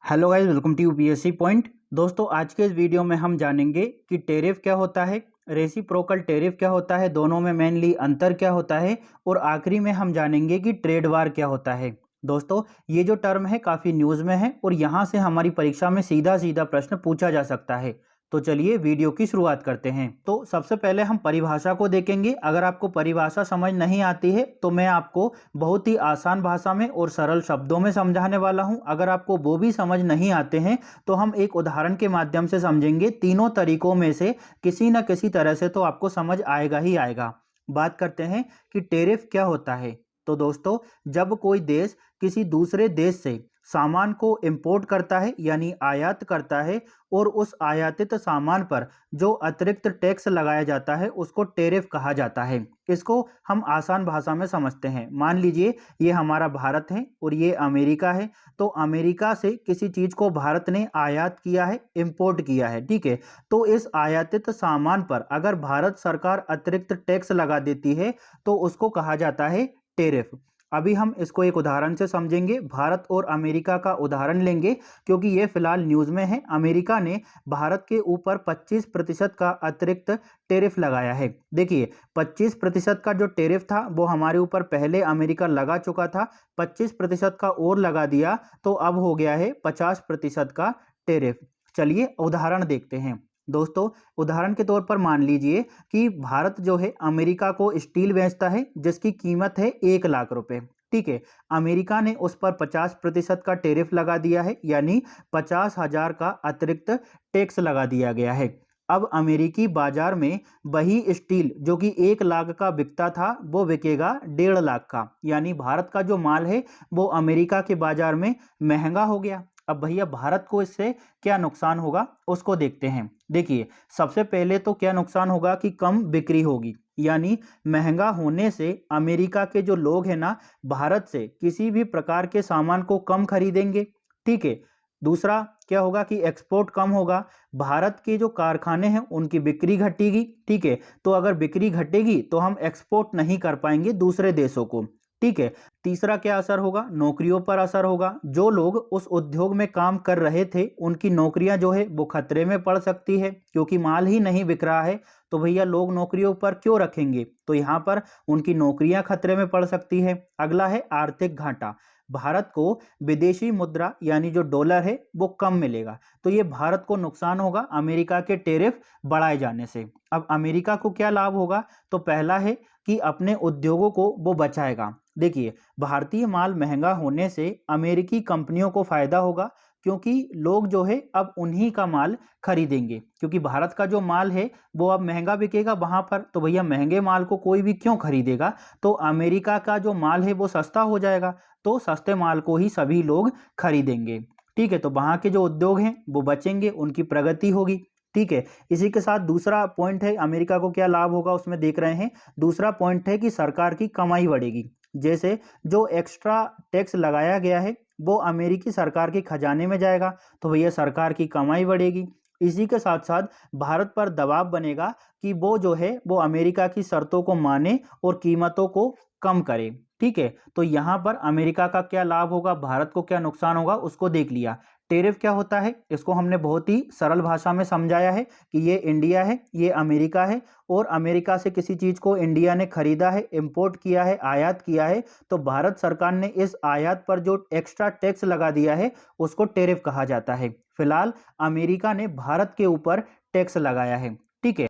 Hello guys, welcome to UPSC point. दोस्तों, आज के इस वीडियो में हम जानेंगे कि टेरिफ क्या होता है, रेसिप्रोकल टेरिफ क्या होता है, दोनों में मेनली अंतर क्या होता है, और आखिरी में हम जानेंगे कि ट्रेड वार क्या होता है। दोस्तों, ये जो टर्म है काफ़ी न्यूज़ में है और यहाँ से हमारी परीक्षा में सीधा सीधा प्रश्न पूछा जा सकता है। तो चलिए वीडियो की शुरुआत करते हैं। तो सबसे पहले हम परिभाषा को देखेंगे। अगर आपको परिभाषा समझ नहीं आती है तो मैं आपको बहुत ही आसान भाषा में और सरल शब्दों में समझाने वाला हूं। अगर आपको वो भी समझ नहीं आते हैं तो हम एक उदाहरण के माध्यम से समझेंगे। तीनों तरीकों में से किसी न किसी तरह से तो आपको समझ आएगा ही आएगा। बात करते हैं कि टेरिफ क्या होता है। तो दोस्तों, जब कोई देश किसी दूसरे देश से सामान को इंपोर्ट करता है यानी आयात करता है और उस आयातित सामान पर जो अतिरिक्त टैक्स लगाया जाता है उसको टेरिफ कहा जाता है। इसको हम आसान भाषा में समझते हैं। मान लीजिए ये हमारा भारत है और ये अमेरिका है। तो अमेरिका से किसी चीज को भारत ने आयात किया है, इंपोर्ट किया है, ठीक है। तो इस आयातित सामान पर अगर भारत सरकार अतिरिक्त टैक्स लगा देती है तो उसको कहा जाता है टेरिफ। अभी हम इसको एक उदाहरण से समझेंगे। भारत और अमेरिका का उदाहरण लेंगे क्योंकि ये फिलहाल न्यूज़ में है। अमेरिका ने भारत के ऊपर 25% का अतिरिक्त टेरिफ लगाया है। देखिए, 25% का जो टेरिफ था वो हमारे ऊपर पहले अमेरिका लगा चुका था। 25% का और लगा दिया तो अब हो गया है 50% का टेरिफ। चलिए उदाहरण देखते हैं। दोस्तों, उदाहरण के तौर पर मान लीजिए कि भारत जो है अमेरिका को स्टील बेचता है जिसकी कीमत है 1 लाख रुपए, ठीक है। अमेरिका ने उस पर 50% का टेरिफ लगा दिया है यानी 50,000 का अतिरिक्त टैक्स लगा दिया गया है। अब अमेरिकी बाजार में वही स्टील जो कि 1 लाख का बिकता था वो बिकेगा 1.5 लाख का, यानी भारत का जो माल है वो अमेरिका के बाजार में महंगा हो गया। अब भैया भारत को इससे क्या नुकसान होगा उसको देखते हैं। देखिए, सबसे पहले तो क्या नुकसान होगा कि कम बिक्री होगी, यानी महंगा होने से अमेरिका के जो लोग हैं ना भारत से किसी भी प्रकार के सामान को कम खरीदेंगे, ठीक है। दूसरा क्या होगा कि एक्सपोर्ट कम होगा। भारत के जो कारखाने हैं उनकी बिक्री घटेगी, ठीक है। तो अगर बिक्री घटेगी तो हम एक्सपोर्ट नहीं कर पाएंगे दूसरे देशों को, ठीक है। तीसरा क्या असर होगा, नौकरियों पर असर होगा। जो लोग उस उद्योग में काम कर रहे थे उनकी नौकरियां जो है वो खतरे में पड़ सकती है क्योंकि माल ही नहीं बिक रहा है। तो भैया लोग नौकरियों पर क्यों रखेंगे, तो यहाँ पर उनकी नौकरियां खतरे में पड़ सकती है। अगला है आर्थिक घाटा। भारत को विदेशी मुद्रा यानी जो डॉलर है वो कम मिलेगा, तो ये भारत को नुकसान होगा अमेरिका के टेरिफ बढ़ाए जाने से। अब अमेरिका को क्या लाभ होगा, तो पहला है कि अपने उद्योगों को वो बचाएगा। देखिए, भारतीय माल महंगा होने से अमेरिकी कंपनियों को फायदा होगा क्योंकि लोग जो है अब उन्हीं का माल खरीदेंगे, क्योंकि भारत का जो माल है वो अब महंगा बिकेगा वहां पर। तो भैया महंगे माल को कोई भी क्यों खरीदेगा, तो अमेरिका का जो माल है वो सस्ता हो जाएगा, तो सस्ते माल को ही सभी लोग खरीदेंगे, ठीक है। तो वहां के जो उद्योग हैं वो बचेंगे, उनकी प्रगति होगी, ठीक है। इसी के साथ दूसरा पॉइंट है अमेरिका को क्या लाभ होगा उसमें देख रहे हैं। दूसरा पॉइंट है कि सरकार की कमाई बढ़ेगी। जैसे जो एक्स्ट्रा टैक्स लगाया गया है वो अमेरिकी सरकार के खजाने में जाएगा, तो भैया सरकार की कमाई बढ़ेगी। इसी के साथ साथ भारत पर दबाव बनेगा कि वो जो है वो अमेरिका की शर्तों को माने और कीमतों को कम करे, ठीक है। तो यहाँ पर अमेरिका का क्या लाभ होगा, भारत को क्या नुकसान होगा उसको देख लिया। टेरिफ क्या होता है इसको हमने बहुत ही सरल भाषा में समझाया है कि ये इंडिया है, ये अमेरिका है, और अमेरिका से किसी चीज को इंडिया ने खरीदा है, इंपोर्ट किया है, आयात किया है, तो भारत सरकार ने इस आयात पर जो एक्स्ट्रा टैक्स लगा दिया है उसको टेरिफ कहा जाता है। फिलहाल अमेरिका ने भारत के ऊपर टैक्स लगाया है, ठीक है।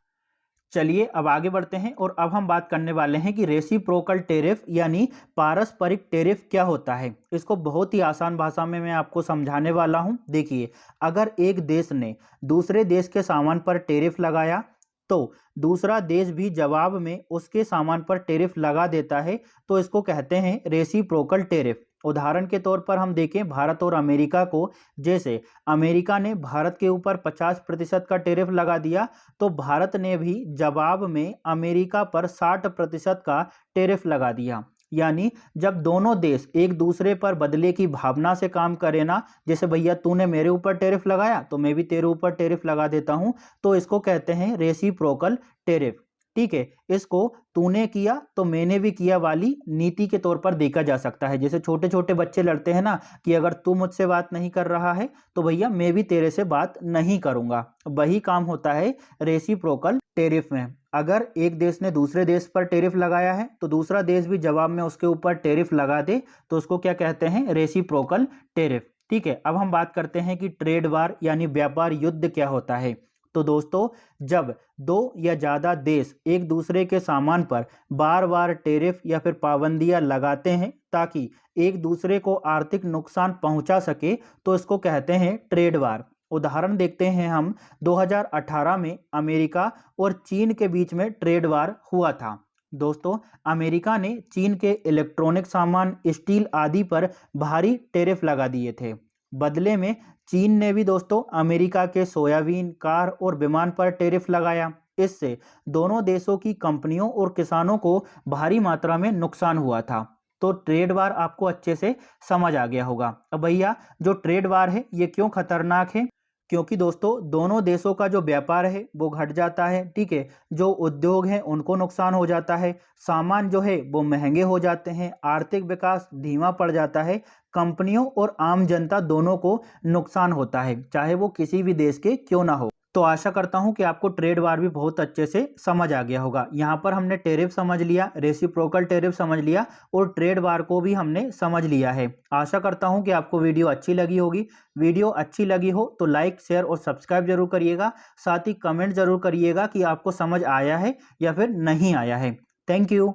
चलिए अब आगे बढ़ते हैं और अब हम बात करने वाले हैं कि रेसिप्रोकल टेरिफ यानी पारस्परिक टेरिफ क्या होता है। इसको बहुत ही आसान भाषा में मैं आपको समझाने वाला हूं। देखिए, अगर एक देश ने दूसरे देश के सामान पर टेरिफ लगाया तो दूसरा देश भी जवाब में उसके सामान पर टेरिफ लगा देता है, तो इसको कहते हैं रेसिप्रोकल टेरिफ। उदाहरण के तौर पर हम देखें भारत और अमेरिका को। जैसे अमेरिका ने भारत के ऊपर 50% का टेरिफ लगा दिया तो भारत ने भी जवाब में अमेरिका पर 60% का टेरिफ लगा दिया। यानी जब दोनों देश एक दूसरे पर बदले की भावना से काम करे ना, जैसे भैया तूने मेरे ऊपर टेरिफ लगाया तो मैं भी तेरे ऊपर टेरिफ लगा देता हूं, तो इसको कहते हैं रेसिप्रोकल टेरिफ। ठीक है, इसको तूने किया तो मैंने भी किया वाली नीति के तौर पर देखा जा सकता है। जैसे छोटे छोटे बच्चे लड़ते हैं ना कि अगर तू मुझसे बात नहीं कर रहा है तो भैया मैं भी तेरे से बात नहीं करूंगा। वही काम होता है रेसिप्रोकल टेरिफ में। अगर एक देश ने दूसरे देश पर टेरिफ लगाया है तो दूसरा देश भी जवाब में उसके ऊपर टेरिफ लगा दे तो उसको क्या कहते हैं, रेसिप्रोकल टेरिफ। ठीक है, अब हम बात करते हैं कि ट्रेड वार यानी व्यापार युद्ध क्या होता है। तो दोस्तों, जब दो या ज़्यादा देश एक दूसरे के सामान पर बार बार टेरिफ या फिर पाबंदियां लगाते हैं ताकि एक दूसरे को आर्थिक नुकसान पहुंचा सके तो इसको कहते हैं ट्रेड वार। उदाहरण देखते हैं हम 2018 में अमेरिका और चीन के बीच में ट्रेड वार हुआ था। दोस्तों, अमेरिका ने चीन के इलेक्ट्रॉनिक सामान, स्टील आदि पर भारी टेरिफ लगा दिए थे। बदले में चीन ने भी दोस्तों अमेरिका के सोयाबीन, कार और विमान पर टेरिफ लगाया। इससे दोनों देशों की कंपनियों और किसानों को भारी मात्रा में नुकसान हुआ था। तो ट्रेड वार आपको अच्छे से समझ आ गया होगा। अब भैया, जो ट्रेड वार है ये क्यों खतरनाक है? क्योंकि दोस्तों दोनों देशों का जो व्यापार है वो घट जाता है। ठीक है, जो उद्योग हैं उनको नुकसान हो जाता है, सामान जो है वो महंगे हो जाते हैं, आर्थिक विकास धीमा पड़ जाता है, कंपनियों और आम जनता दोनों को नुकसान होता है, चाहे वो किसी भी देश के क्यों ना हो। तो आशा करता हूं कि आपको ट्रेड वार भी बहुत अच्छे से समझ आ गया होगा। यहाँ पर हमने टेरिफ समझ लिया, रेसिप्रोकल टेरिफ समझ लिया और ट्रेड वार को भी हमने समझ लिया है। आशा करता हूं कि आपको वीडियो अच्छी लगी होगी। वीडियो अच्छी लगी हो तो लाइक, शेयर और सब्सक्राइब जरूर करिएगा। साथ ही कमेंट जरूर करिएगा कि आपको समझ आया है या फिर नहीं आया है। Thank you.